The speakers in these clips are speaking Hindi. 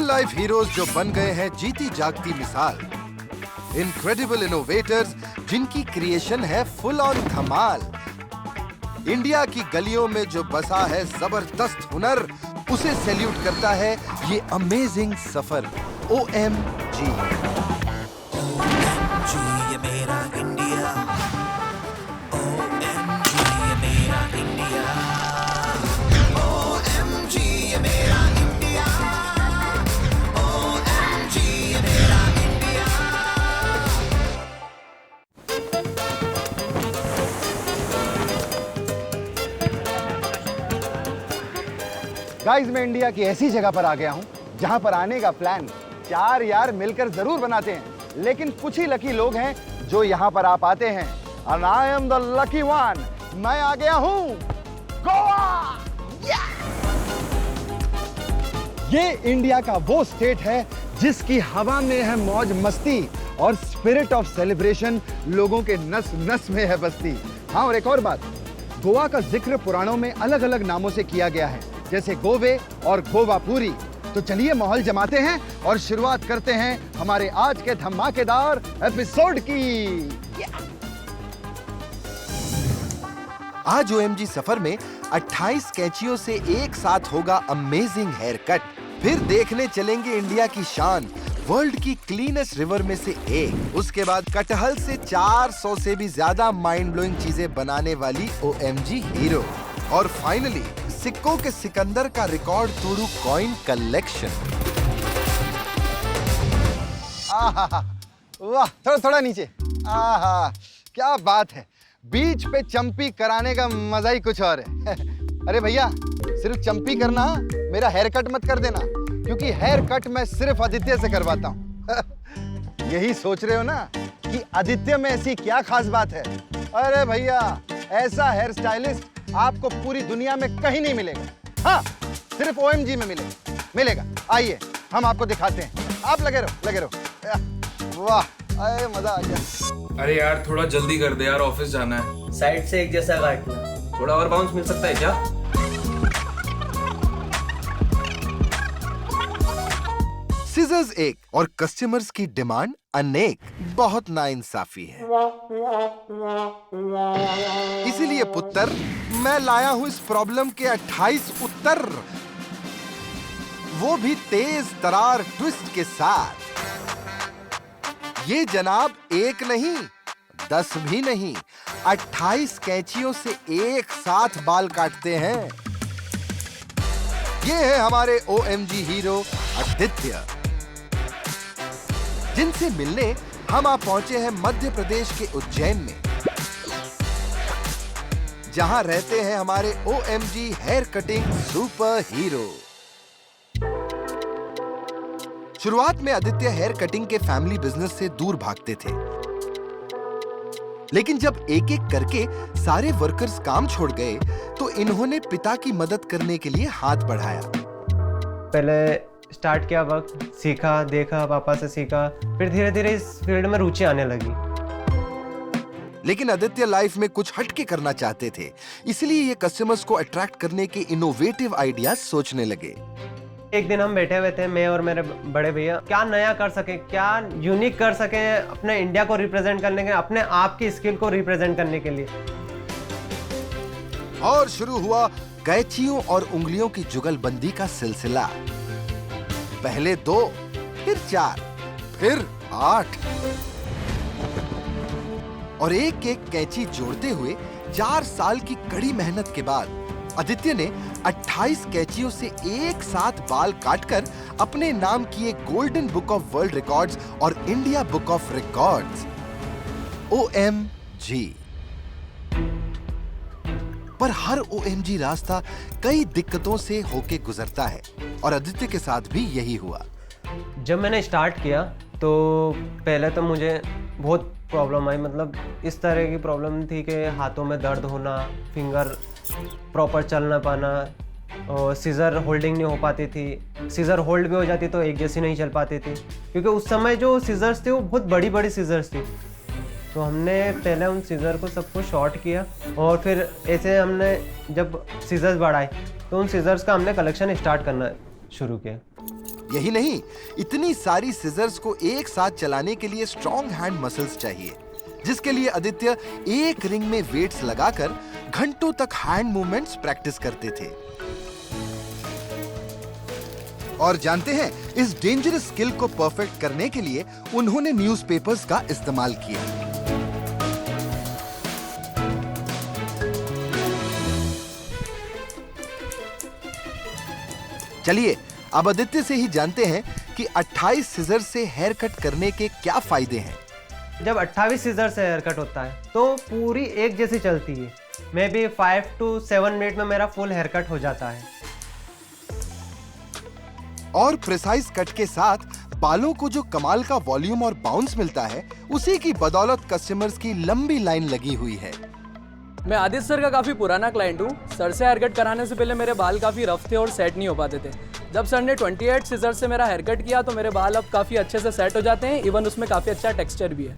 लाइफ हीरोज जो बन गए हैं जीती जागती मिसाल। इनक्रेडिबल इनोवेटर्स जिनकी क्रिएशन है फुल ऑन धमाल। इंडिया की गलियों में जो बसा है जबरदस्त हुनर, उसे सैल्यूट करता है ये अमेजिंग सफर। OMG। ये मेरा इंडिया, OMG ये मेरा इंडिया, OMG ये मेरा इंडिया, OMG ये मेरा इंडिया। गाइस, मैं इंडिया की ऐसी जगह पर आ गया हूं जहां पर आने का प्लान 4 यार मिलकर जरूर बनाते हैं, लेकिन कुछ ही लकी लोग हैं जो यहां पर आ पाते हैं। And I am the lucky one। मैं आ गया हूं गोवा। ये इंडिया का वो स्टेट है जिसकी हवा में है मौज मस्ती और स्पिरिट ऑफ सेलिब्रेशन लोगों के नस नस में है बस्ती। हाँ, और एक और बात, गोवा का जिक्र पुराणों में अलग अलग नामों से किया गया है, जैसे गोवे और गोवापुरी। तो चलिए माहौल जमाते हैं और शुरुआत करते हैं हमारे आज के धमाकेदार एपिसोड की। आज OMG सफर में 28 कैंचियों से एक साथ होगा अमेजिंग हेयर कट। फिर देखने चलेंगे इंडिया की शान, वर्ल्ड की क्लीनेस्ट रिवर में से एक। उसके बाद कटहल से 400 से भी ज्यादा माइंड ब्लोइंग चीजें बनाने वाली OMG हीरो। और फाइनली सिक्कों के सिकंदर का रिकॉर्ड तोड़ू कॉइन कलेक्शन। आहा, वाह, थोड़ा थोड़ा नीचे। आहा, क्या बात है, बीच पे चंपी कराने का मजा ही कुछ और है। अरे भैया, सिर्फ चंपी करना, मेरा हेयर कट मत कर देना, क्योंकि हेयर कट मैं सिर्फ आदित्य से करवाता हूँ। यही सोच रहे हो ना कि आदित्य में ऐसी क्या खास बात है? अरे भैया, ऐसा हेयर स्टाइलिस्ट आपको पूरी दुनिया में कहीं नहीं मिलेगा। हाँ, सिर्फ OMG में मिलेगा। आइए, हम आपको दिखाते हैं। आप लगे रहो। वाह, अरे मजा आ गया। अरे यार, थोड़ा जल्दी कर दे यार, ऑफिस जाना है। साइड से एक जैसा काटना। थोड़ा और बाउंस मिल सकता है क्या? सीजर्स एक और कस्टमर्स की डिमांड अनेक। बहुत नाइंसाफी है, इसीलिए पुत्र मैं लाया हूं इस प्रॉब्लम के 28 उत्तर, वो भी तेज तरार ट्विस्ट के साथ। ये जनाब एक नहीं, 10 भी नहीं, 28 कैंचियों से एक साथ बाल काटते हैं। ये है हमारे OMG हीरो आदित्य, जिनसे मिलने हम आ पहुंचे हैं मध्य प्रदेश के उज्जैन में, जहां रहते हैं हमारे OMG hair cutting super hero. शुरुआत में आदित्य हेयर कटिंग के फैमिली बिजनेस से दूर भागते थे, लेकिन जब एक एक करके सारे वर्कर्स काम छोड़ गए तो इन्होंने पिता की मदद करने के लिए हाथ बढ़ाया। पहले स्टार्ट किया, वक्त सीखा, देखा, पापा से सीखा, फिर धीरे धीरे इस फील्ड में रुचि आने लगी। लेकिन आदित्य लाइफ में कुछ हटके करना चाहते थे, इसलिए ये कस्टमर्स को अट्रैक्ट करने के इनोवेटिव आइडियाज सोचने लगे। एक दिन हम बैठे हुए थे, मैं और मेरे बड़े भैया, क्या नया कर सके, क्या यूनिक कर सके अपने इंडिया को रिप्रेजेंट करने के, अपने आप की स्किल को रिप्रेजेंट करने के लिए। और शुरू हुआ कैंचियों और उंगलियों की जुगलबंदी का सिलसिला। पहले 2, फिर 4, फिर 8 और एक एक कैंची जोड़ते हुए 4 साल की कड़ी मेहनत के बाद आदित्य ने 28 कैंचियों से एक साथ बाल काटकर अपने नाम किए golden book of world records और India book of records OMG। पर हर OMG रास्ता कई दिक्कतों से होके गुजरता है और आदित्य के साथ भी यही हुआ। जब मैंने स्टार्ट किया तो पहले तो मुझे बहुत प्रॉब्लम आई, मतलब इस तरह की प्रॉब्लम थी कि हाथों में दर्द होना, फिंगर प्रॉपर चल ना पाना, और सीज़र होल्डिंग नहीं हो पाती थी, सीज़र होल्ड भी हो जाती तो एक जैसी नहीं चल पाती थी, क्योंकि उस समय जो सीज़र्स थे वो बहुत बड़ी बड़ी सीज़र्स थी। तो हमने पहले उन सीज़र को सबको शॉर्ट किया और फिर ऐसे हमने जब सीज़र्स बढ़ाए तो उन सीज़र्स का हमने कलेक्शन स्टार्ट करना शुरू किया। यही नहीं, इतनी सारी सिजर्स को एक साथ चलाने के लिए स्ट्रॉन्ग हैंड मसल्स चाहिए, जिसके लिए आदित्य एक रिंग में वेट्स लगाकर घंटों तक हैंड मूवमेंट्स प्रैक्टिस करते थे। और जानते हैं, इस डेंजरस स्किल को परफेक्ट करने के लिए उन्होंने न्यूज़पेपर्स का इस्तेमाल किया। चलिए अब आदित्य से ही जानते हैं कि 28 सीजर से हेयर कट करने के क्या फायदे हैं। जब 28 सीजर से हेयर कट होता है तो पूरी एक जैसी चलती है। मे बी 5 to 7 मिनट में मेरा फुल हेयर कट हो जाता है। और प्रिसाइज कट के साथ बालों को जो कमाल का वॉल्यूम और बाउंस मिलता है, उसी की बदौलत कस्टमर्स की लंबी लाइन लगी हुई है। मैं आदित्य सर का काफ़ी पुराना क्लाइंट हूँ। सर से हेयर कट कराने से पहले मेरे बाल काफ़ी रफ थे और सेट नहीं हो पाते थे। जब सर ने 28 सीजर से मेरा हेयर कट किया तो मेरे बाल अब काफ़ी अच्छे से सेट हो जाते हैं। इवन उसमें काफ़ी अच्छा टेक्सचर भी है।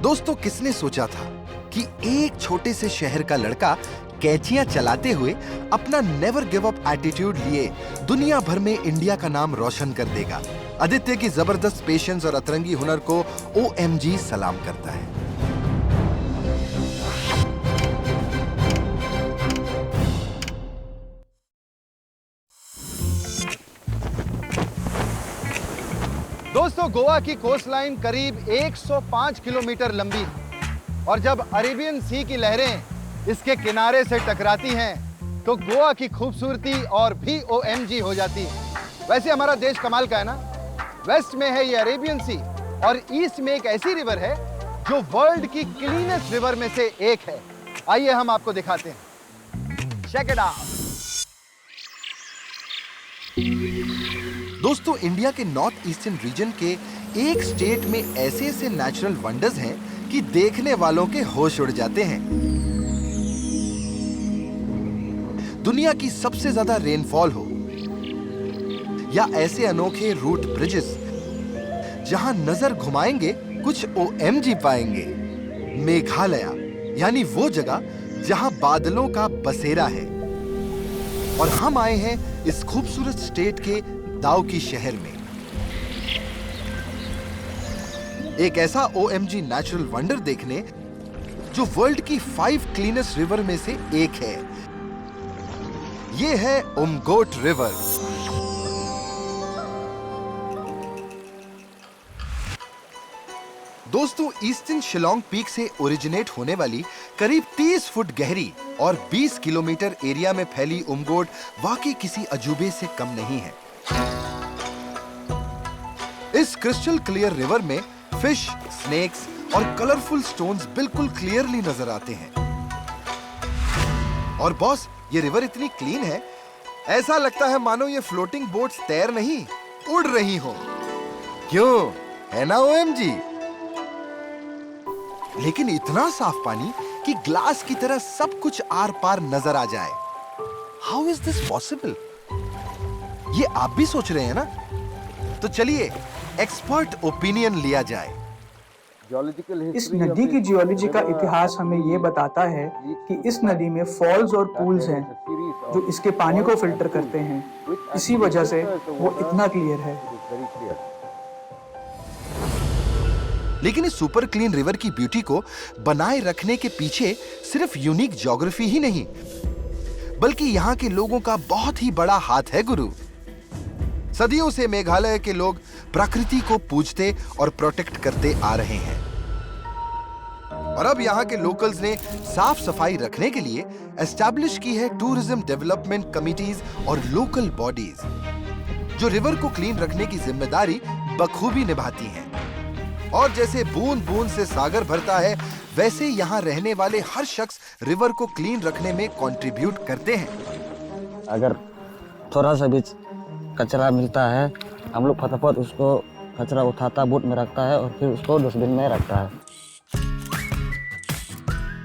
दोस्तों, किसने सोचा था कि एक छोटे से शहर का लड़का कैंचियां चलाते हुए अपना नेवर गिव अप एटीट्यूड लिए दुनिया भर में इंडिया का नाम रोशन कर देगा। आदित्य की जबरदस्त पेशेंस और अतरंगी हुनर को OMG सलाम करता है। दोस्तों, गोवा की कोस्ट लाइन करीब 105 किलोमीटर लंबी है और जब अरेबियन सी की लहरें इसके किनारे से टकराती हैं तो गोवा की खूबसूरती और भी OMG हो जाती है। वैसे हमारा देश कमाल का है ना। वेस्ट में है ये अरेबियन सी और ईस्ट में एक ऐसी रिवर है जो वर्ल्ड की क्लीनेस्ट रिवर में से एक है। आइए हम आपको दिखाते हैं। Check it out. दोस्तों, इंडिया के नॉर्थ ईस्टर्न रीजन के एक स्टेट में ऐसे ऐसे नेचुरल वंडर्स हैं कि देखने वालों के होश उड़ जाते हैं। दुनिया की सबसे ज्यादा रेनफॉल हो या ऐसे अनोखे रूट ब्रिजेस जहां नजर घुमाएंगे कुछ OMG पाएंगे। मेघालय यानी वो जगह जहां बादलों का बसेरा है। और हम आए हैं इस खूबसूरत स्टेट के दाउकी शहर में। एक ऐसा OMG नेचुरल वंडर देखने जो वर्ल्ड की 5 क्लीनेस्ट रिवर में से एक है। ये है उमगोट रिवर। दोस्तों, ईस्टर्न शिलोंग पीक से ओरिजिनेट होने वाली करीब 30 फुट गहरी और 20 किलोमीटर एरिया में फैली उमगोट वाकई किसी अजूबे से कम नहीं है। इस क्रिस्टल क्लियर रिवर में फिश, स्नेक्स और कलरफुल स्टोन्स बिल्कुल क्लियरली नजर आते हैं। और बॉस, ये रिवर इतनी क्लीन है, ऐसा लगता है मानो ये फ्लोटिंग बोट्स तैर नहीं, उड़ रही हो। क्यों, है ना OMG? लेकिन इतना साफ पानी कि ग्लास की तरह सब कुछ आर पार नजर आ जाए। How is this possible? ये आप भी सोच रहे हैं ना? तो चलिए एक्सपर्ट ओपिनियन लिया जाए। इस नदी की जियोलॉजी का इतिहास हमें ये बताता है कि इस नदी में फॉल्स और पूल्स हैं जो इसके पानी को फिल्टर करते हैं। इसी वजह से वो इतना क्लियर है। लेकिन इस सुपर क्लीन रिवर की ब्यूटी को बनाए रखने के पीछे सिर्फ यूनिक ज्योग्राफी ही नहीं, बल्कि यहाँ के लोगों का बहुत ही बड़ा हाथ है गुरु। सदियों से मेघालय के लोग प्रकृति को पूजते और प्रोटेक्ट करते आ रहे हैं। और अब यहाँ के लोकल्स ने साफ सफाई रखने के लिए एस्टैब्लिश की है टूरिज्म डेवलपमेंट कमिटीज और लोकल बॉडीज जो रिवर को क्लीन रखने की जिम्मेदारी बखूबी निभाती हैं। और जैसे बूंद बूंद से सागर भरता है, वैसे यहाँ रहने वाले हर शख्स रिवर को क्लीन रखने में कंट्रीब्यूट करते हैं। अगर थोड़ा सा भी कचरा मिलता है, हम लोग फटाफट उसको कचरा उठाता, बूथ में रखता है और फिर उसको डस्टबिन में रखता है।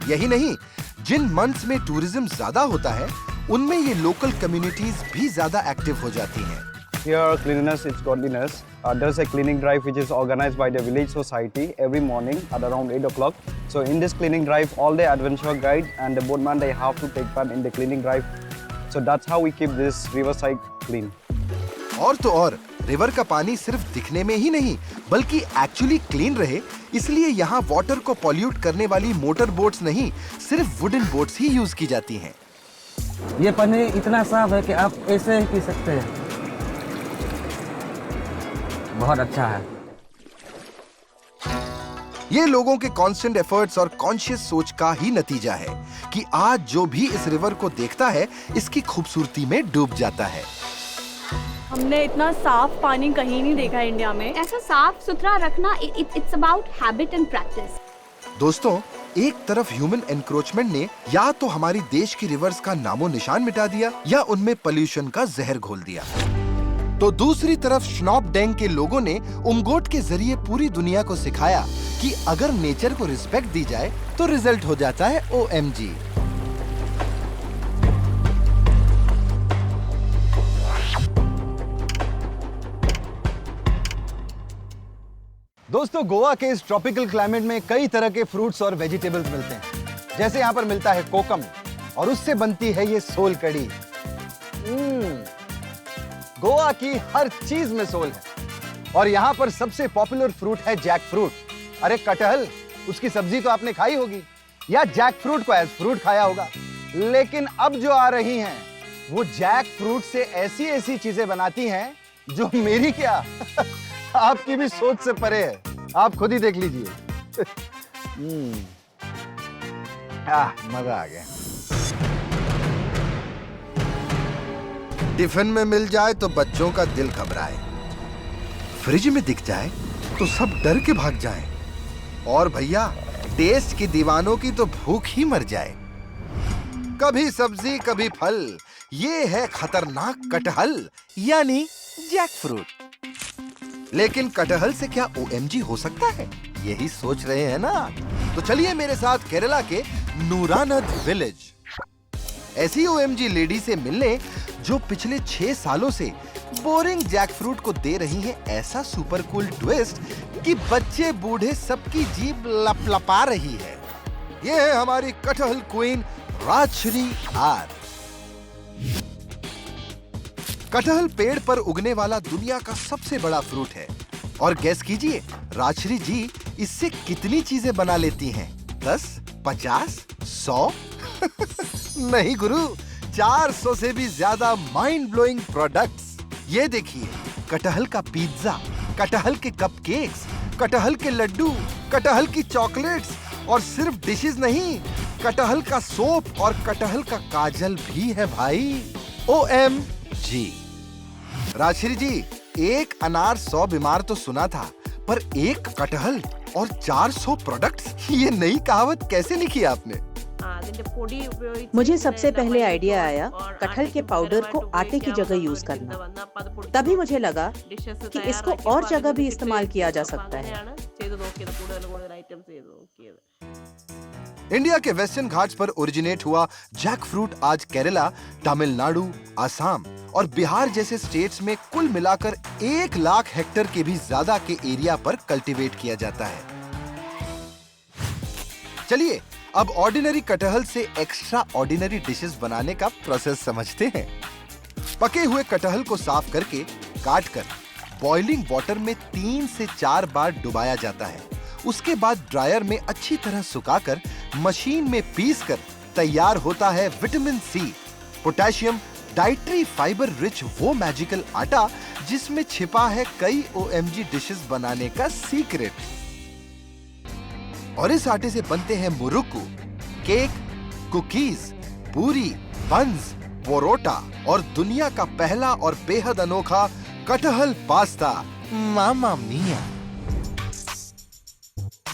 यही नहीं, जिन मंथ्स में टूरिज्म ज्यादा होता है, उनमें ये लोकल कम्युनिटीज भी ज्यादा एक्टिव हो जाती हैं। here cleanliness is godliness. There's a cleaning drive which is organized by the village society every morning at around 8 o'clock. So in this cleaning drive, all the adventure guide and the boatman, they have to take part in the cleaning drive. So that's how we keep this riverside clean. और तो और रिवर का पानी सिर्फ दिखने में ही नहीं बल्कि एक्चुअली क्लीन रहे, इसलिए यहाँ वाटर को पॉल्यूट करने वाली मोटर बोट्स नहीं, सिर्फ वुडन बोट्स ही यूज की जाती हैं। ये पानी इतना साफ है कि आप ऐसे ही पी सकते हैं। बहुत अच्छा है। ये लोगों के कांस्टेंट एफर्ट्स और कॉन्शियस सोच का ही नतीजा है कि आज जो भी इस रिवर को देखता है इसकी खूबसूरती में डूब जाता है। हमने इतना साफ पानी कहीं नहीं देखा इंडिया में। ऐसा साफ सुथरा रखना, it's about habit and practice. दोस्तों, एक तरफ ह्यूमन एनक्रोचमेंट ने या तो हमारी देश की रिवर्स का नामो निशान मिटा दिया या उनमें पोल्यूशन का जहर घोल दिया, तो दूसरी तरफ श्नॉप डेंग के लोगों ने उमगोट के जरिए पूरी दुनिया को सिखाया कि अगर नेचर को रिस्पेक्ट दी जाए तो रिजल्ट हो जाता है OMG। दोस्तों, गोवा के इस ट्रॉपिकल क्लाइमेट में कई तरह के फ्रूट्स और वेजिटेबल्स मिलते हैं। जैसे यहाँ पर मिलता है कोकम और उससे बनती है ये सोल कड़ी। गोवा की हर चीज में सोल है। और यहाँ पर सबसे पॉपुलर फ्रूट है जैक फ्रूट। अरे कटहल, उसकी सब्जी तो आपने खाई होगी या जैक फ्रूट को एज फ्रूट खाया होगा, लेकिन अब जो आ रही हैं वो जैक फ्रूट से ऐसी ऐसी चीजें बनाती हैं जो मेरी क्या आपकी भी सोच से परे है। आप खुद ही देख लीजिए। मजा आ गया। टिफिन में मिल जाए तो बच्चों का दिल घबराए, फ्रिज में दिख जाए तो सब डर के भाग जाए, और भैया टेस्ट की दीवानों की तो भूख ही मर जाए। कभी सब्जी कभी फल, ये है खतरनाक कटहल यानी जैक फ्रूट। लेकिन कटहल से क्या OMG हो सकता है, यही सोच रहे हैं ना? तो चलिए मेरे साथ केरला के नूरानद विलेज ऐसी OMG लेडी से मिलने जो पिछले 6 सालों से बोरिंग जैक फ्रूट को दे रही हैं ऐसा सुपर कूल ट्विस्ट कि बच्चे बूढ़े सबकी जीभ लपलपा रही है। ये है हमारी कटहल क्वीन राजश्री आर। कटहल पेड़ पर उगने वाला दुनिया का सबसे बड़ा फ्रूट है, और गैस कीजिए राजश्री जी इससे कितनी चीजें बना लेती हैं? 10, 50, 100? नहीं गुरु, 400 से भी ज्यादा माइंड ब्लोइंग प्रोडक्ट्स। ये देखिए, कटहल का पिज्जा, कटहल के कपकेक्स, कटहल के लड्डू, कटहल की चॉकलेट्स, और सिर्फ डिशेस नहीं, कटहल का सोप और कटहल का काजल भी है भाई। OMG। राजश्री जी, एक अनार 100 बीमार तो सुना था, पर एक कटहल और 400 प्रोडक्ट्स, ये नई कहावत कैसे लिखी आपने? मुझे सबसे पहले आइडिया आया कटहल के पाउडर को आटे की जगह यूज करना। तभी मुझे लगा कि इसको और जगह भी इस्तेमाल किया जा सकता है। इंडिया के वेस्टर्न घाट्स पर ओरिजिनेट हुआ जैक फ्रूट आज केरला, तमिलनाडु, असम और बिहार जैसे स्टेट्स में कुल मिलाकर 1 लाख हेक्टेयर के भी ज्यादा के एरिया पर कल्टीवेट किया जाता है। चलिए अब ऑर्डिनरी कटहल से एक्स्ट्रा ऑर्डिनरी डिशेस बनाने का प्रोसेस समझते हैं। पके हुए कटहल को साफ करके काट कर बॉइलिंग वाटर में 3 से 4 बार डुबाया जाता है। उसके बाद ड्रायर में अच्छी तरह सुखाकर मशीन में पीसकर तैयार होता है vitamin C, potassium, dietary fibre rich वो मैजिकल आटा जिसमें छिपा है कई OMG डिशेस बनाने का सीक्रेट। और इस आटे से बनते हैं मुरुक्कू, केक, कुकीज, पूरी, बन्स, परोटा और दुनिया का पहला और बेहद अनोखा कटहल पास्ता। मामा मिया।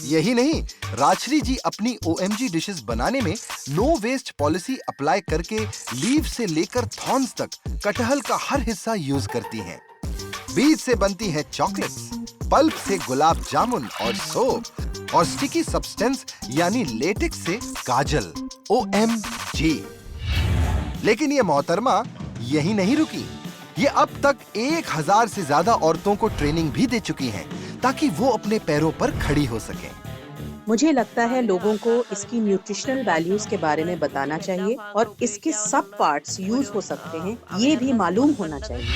यही नहीं, राजश्री जी अपनी OMG डिशेस बनाने में नो वेस्ट पॉलिसी अप्लाई करके लीव से लेकर थॉर्न्स तक कटहल का हर हिस्सा यूज करती हैं। बीज से बनती है चॉकलेट्स, पल्प से गुलाब जामुन और सोप, और स्टिकी सब्सटेंस यानी लेटेक्स से काजल। OMG। लेकिन ये मोहतरमा यही नहीं रुकी। ये अब तक 1000 से ज्यादा औरतों को ट्रेनिंग भी दे चुकी हैं ताकि वो अपने पैरों पर खड़ी हो सकें। मुझे लगता है लोगों को इसकी न्यूट्रिशनल वैल्यूज के बारे में बताना चाहिए और इसके सब पार्ट्स यूज हो सकते हैं ये भी मालूम होना चाहिए।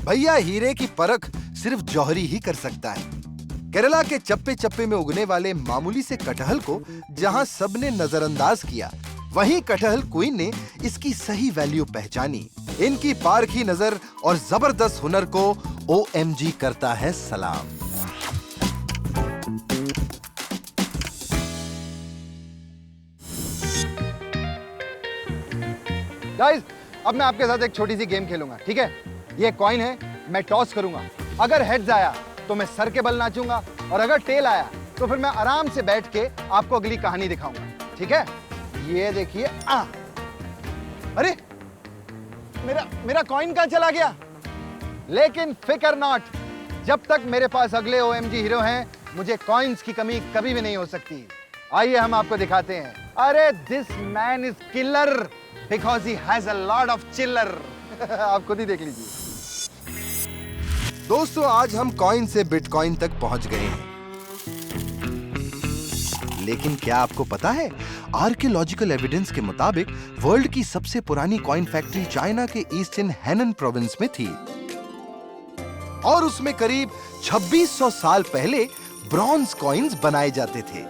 भैया हीरे की परख सिर्फ जौहरी ही कर सकता है। केरला के चप्पे चप्पे में उगने वाले मामूली से कटहल को जहां सबने नजरअंदाज किया, वहीं कटहल क्वीन ने इसकी सही वैल्यू पहचानी। इनकी पारखी नजर और जबरदस्त हुनर को OMG करता है सलाम। गाइस, अब मैं आपके साथ एक छोटी सी गेम खेलूंगा, ठीक है? ये कॉइन है, मैं टॉस करूंगा। अगर हेड्स आया तो मैं सर के बल नाचूंगा और अगर टेल आया तो फिर मैं आराम से बैठ के आपको अगली कहानी दिखाऊंगा, ठीक है? ये देखिए। अरे मेरा कॉइन कहां चला गया? लेकिन फिकर नॉट, जब तक मेरे पास अगले OMG हीरो हैं, मुझे कॉइन्स की कमी कभी भी नहीं हो सकती। आइए हम आपको दिखाते हैं। अरे this man is killer because he has a lot of चिल्लर। आप खुद ही देख लीजिए। दोस्तों, आज हम कॉइन से बिटकॉइन तक पहुंच गए हैं, लेकिन क्या आपको पता है आर्कियोलॉजिकल एविडेंस के मुताबिक वर्ल्ड की सबसे पुरानी कॉइन फैक्ट्री चाइना के ईस्टर्न हेनन प्रोविंस में थी और उसमें करीब 2600 साल पहले ब्रॉन्ज कॉइन्स बनाए जाते थे।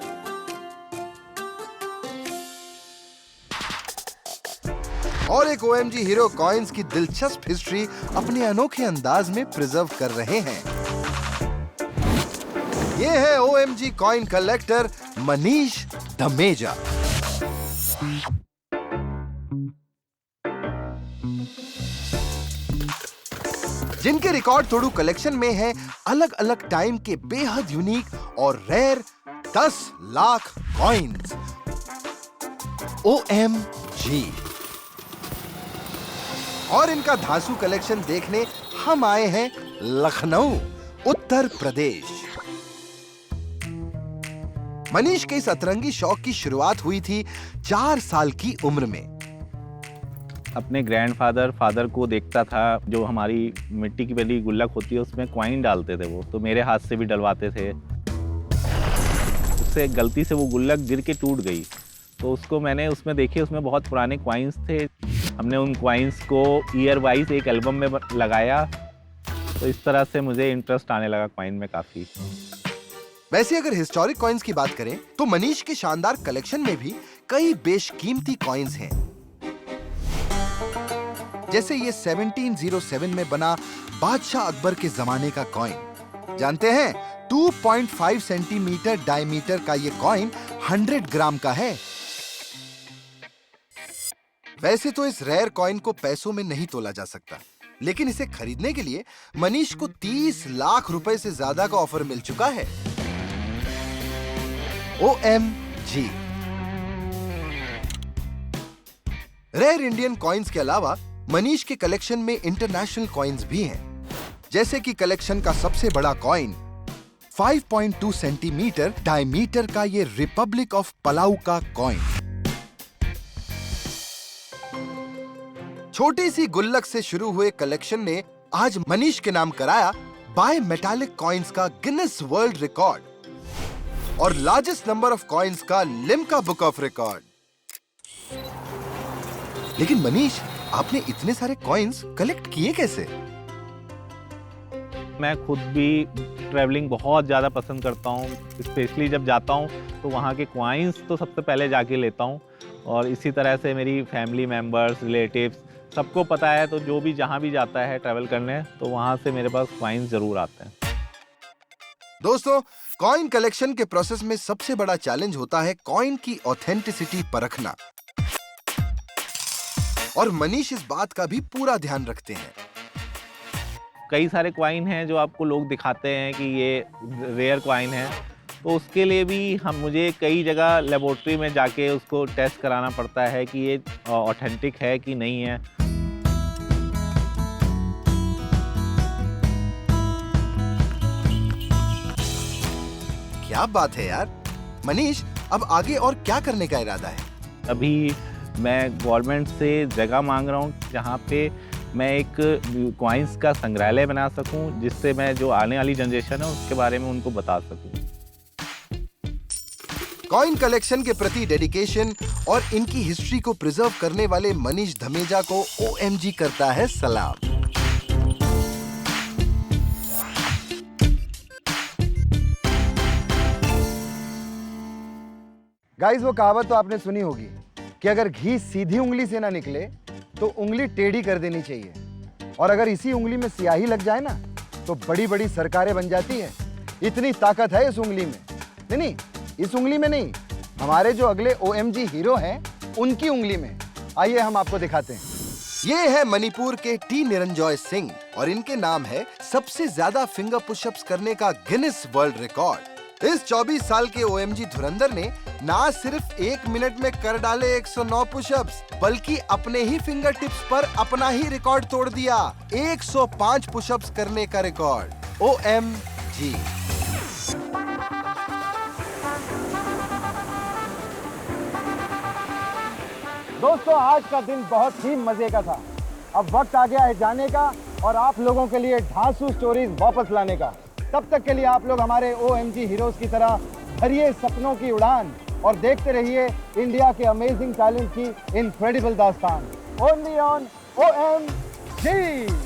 और एक OMG हीरो कॉइन्स की दिलचस्प हिस्ट्री अपने अनोखे अंदाज में प्रिजर्व कर रहे हैं। ये है OMG coin collector Manish Dhameja. जिनके रिकॉर्ड तोड़ू कलेक्शन में है अलग अलग टाइम के बेहद यूनिक और रेयर 10 लाख कॉइन्स। OMG। और इनका धांसू कलेक्शन देखने हम आए हैं लखनऊ, उत्तर प्रदेश। मनीष के इस अतरंगी शौक की शुरुआत हुई थी 4 साल की उम्र में। अपने ग्रैंडफादर फादर को देखता था, जो हमारी मिट्टी की बनी गुल्लक होती है उसमें कॉइन डालते थे वो, तो मेरे हाथ से भी डलवाते थे। उससे गलती से वो गुल्लक गिर के टूट गई, तो उसको मैंने उसमें देखे, उसमें बहुत पुराने कॉइन्स थे। हमने उन कॉइन्स को ईयर वाइज एक एल्बम में लगाया, तो इस तरह से मुझे इंटरेस्ट आने लगा कॉइन में काफी। वैसे अगर हिस्टोरिक कॉइन्स की बात करें तो मनीष के शानदार कलेक्शन में भी कई बेशकीमती कॉइन्स हैं। जैसे ये 1707 में बना बादशाह अकबर के जमाने का कॉइन। जानते हैं 2.5 सेंटीमीटर डायमीटर का ये कॉइन 100 ग्राम का है। वैसे तो इस रेयर कॉइन को पैसों में नहीं तोला जा सकता, लेकिन इसे खरीदने के लिए मनीष को 30 लाख रुपए से ज्यादा का ऑफर मिल चुका है। OMG। रेयर इंडियन कॉइन्स के अलावा मनीष के कलेक्शन में इंटरनेशनल कॉइन्स भी हैं, जैसे कि कलेक्शन का सबसे बड़ा कॉइन 5.2 सेंटीमीटर डायमीटर का ये रिपब्लिक ऑफ पलाऊ का कॉइन। छोटी सी गुल्लक से शुरू हुए कलेक्शन ने आज मनीष के नाम कराया बाय मेटालिक कॉइन्स का गिनेस वर्ल्ड रिकॉर्ड और लार्जेस्ट नंबर ऑफ कॉइन्स का लिम्का बुक ऑफ रिकॉर्ड। लेकिन मनीष, आपने इतने सारे कॉइन्स कलेक्ट किए कैसे? मैं खुद भी ट्रैवलिंग बहुत ज़्यादा पसंद करता हूँ, स्पेशली जब जाता हूँ तो वहाँ के कॉइन्स तो सबसे पहले जाके लेता हूँ। और इसी तरह से मेरी फैमिली मेम्बर्स, रिलेटिव्स, सबको पता है, तो जो भी जहाँ भी जाता है ट्रैवल करने, तो वहाँ से मेरे पास कॉइन्स ज़रूर आते हैं। दोस्तों, कॉइन कलेक्शन के प्रोसेस में सबसे बड़ा चैलेंज होता है कॉइन की ऑथेंटिसिटी परखना, और मनीष इस बात का भी पूरा ध्यान रखते हैं। कई सारे कॉइन हैं जो आपको लोग दिखाते हैं कि ये रेयर कॉइन है, तो उसके लिए भी मुझे कई जगह लेबोरेटरी में जाके उसको टेस्ट कराना पड़ता है कि ये ऑथेंटिक है कि नहीं है। क्या बात है यार। मनीष, अब आगे और क्या करने का इरादा है? अभी मैं गवर्नमेंट से जगह मांग रहा हूँ जहाँ पे मैं एक कॉइन्स का संग्रहालय बना सकूं, जिससे मैं जो आने वाली जनरेशन है उसके बारे में उनको बता सकूं। कॉइन कलेक्शन के प्रति डेडिकेशन और इनकी हिस्ट्री को प्रिजर्व करने वाले मनीष धमेजा को OMG करता है सलाम। गाइस, वो कहावत तो आपने सुनी होगी कि अगर घी सीधी उंगली से ना निकले तो उंगली टेढ़ी कर देनी चाहिए, और अगर इसी उंगली में स्याही लग जाए ना तो बड़ी बड़ी सरकारें बन जाती है। इतनी ताकत है इस उंगली में। नहीं, इस उंगली में नहीं, हमारे जो अगले OMG हीरो हैं उनकी उंगली में। आइए हम आपको दिखाते हैं। ये है मणिपुर के टी निरंजॉय सिंह और इनके नाम है सबसे ज्यादा फिंगर पुशअप्स करने का गिनीज वर्ल्ड रिकॉर्ड। इस 24 साल के OMG धुरंधर ने ना सिर्फ 1 मिनट में कर डाले 109 पुशअप्स, बल्कि अपने ही फिंगर टिप्स पर अपना ही रिकॉर्ड तोड़ दिया, 105 पुशअप्स करने का रिकॉर्ड। OMG। दोस्तों, आज का दिन बहुत ही मजे का था। अब वक्त आ गया है जाने का और आप लोगों के लिए धांसू स्टोरीज वापस लाने का। तब तक के लिए आप लोग हमारे OMG हीरोज की तरह भरिए सपनों की उड़ान और देखते रहिए इंडिया के अमेजिंग टैलेंट की इनक्रेडिबल दास्तान। Only on OMG।